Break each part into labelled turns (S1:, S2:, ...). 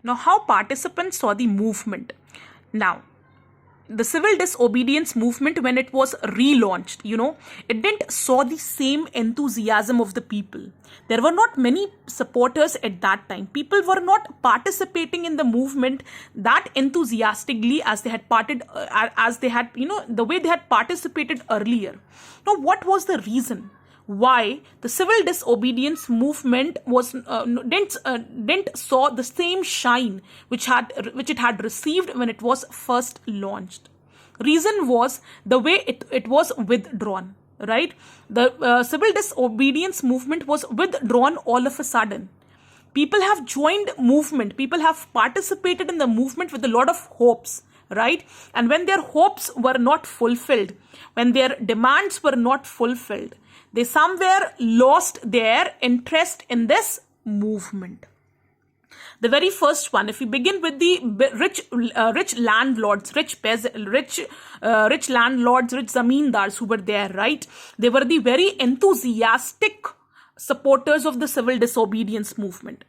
S1: Now, how participants saw the movement. Now, the civil disobedience movement, when it was relaunched, it didn't saw the same enthusiasm of the people. There were not many supporters at that time. People were not participating in the movement that enthusiastically as they had the way they had participated earlier. Now, what was the reason why the civil disobedience movement didn't saw the same shine which it had received when it was first launched? Reason was the way it was withdrawn, right? The civil disobedience movement was withdrawn all of a sudden. People have joined movement, people have participated in the movement with a lot of hopes, right? And when their hopes were not fulfilled, when their demands were not fulfilled, they somewhere lost their interest in this movement. The very first one, if we begin with the rich landlords, rich landlords, rich zamindars who were there, right? They were the very enthusiastic supporters of the civil disobedience movement.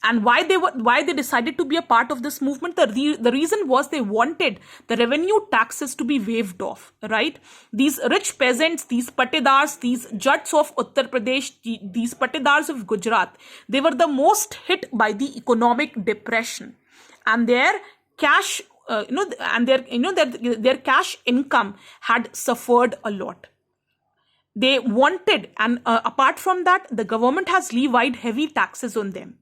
S1: And why they decided to be a part of this movement? The reason was they wanted the revenue taxes to be waived off, right? These rich peasants, these patedars, these jats of Uttar Pradesh, these patedars of Gujarat, they were the most hit by the economic depression, and their cash, their cash income had suffered a lot. They wanted, and apart from that, the government has levied heavy taxes on them.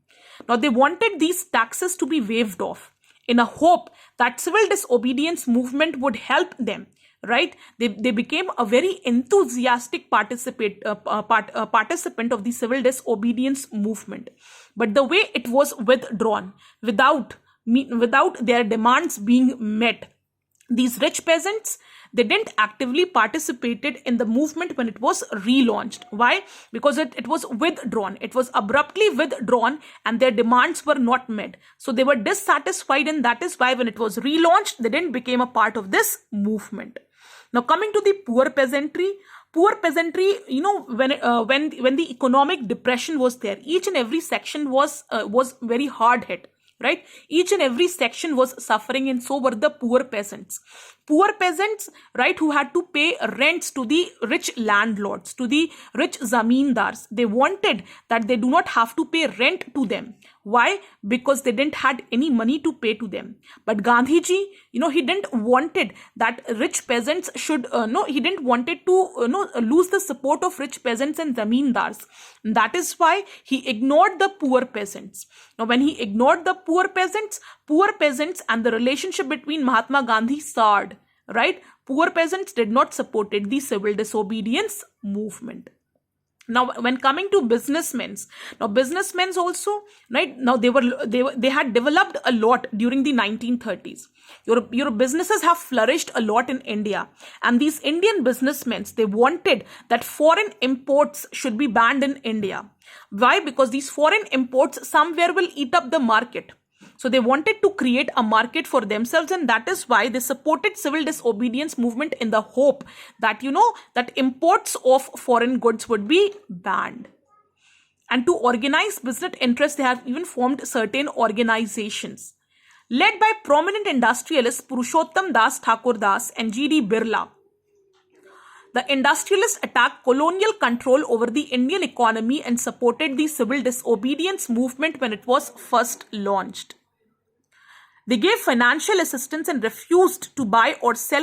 S1: Now, they wanted these taxes to be waived off in a hope that civil disobedience movement would help them, right? They became a very enthusiastic participant of the civil disobedience movement. But the way it was withdrawn, without their demands being met, these rich peasants, they didn't actively participated in the movement when it was relaunched. Why? Because it was withdrawn. It was abruptly withdrawn and their demands were not met. So they were dissatisfied, and that is why when it was relaunched, they didn't become a part of this movement. Now, coming to the poor peasantry, when the economic depression was there, each and every section was very hard hit. Right? Each and every section was suffering, and so were the poor peasants. Poor peasants, right, who had to pay rents to the rich landlords, to the rich zamindars. They wanted that they do not have to pay rent to them. Why? Because they didn't had any money to pay to them. But Gandhiji, he didn't wanted that rich peasants should, he didn't wanted to, lose the support of rich peasants and zamindars. That is why he ignored the poor peasants. Now, when he ignored the poor peasants and the relationship between Mahatma Gandhi soured, right? Poor peasants did not support the civil disobedience movement. Now, when coming to businessmen also, right? Now they had developed a lot during the 1930s. Your businesses have flourished a lot in India, and these Indian businessmen, they wanted that foreign imports should be banned in India. Why? Because these foreign imports somewhere will eat up the market. So they wanted to create a market for themselves, and that is why they supported civil disobedience movement in the hope that, that imports of foreign goods would be banned. And to organize business interests, they have even formed certain organizations. Led by prominent industrialists Purushottam Das Thakur Das and G.D. Birla, the industrialists attacked colonial control over the Indian economy and supported the civil disobedience movement when it was first launched. They gave financial assistance and refused to buy or sell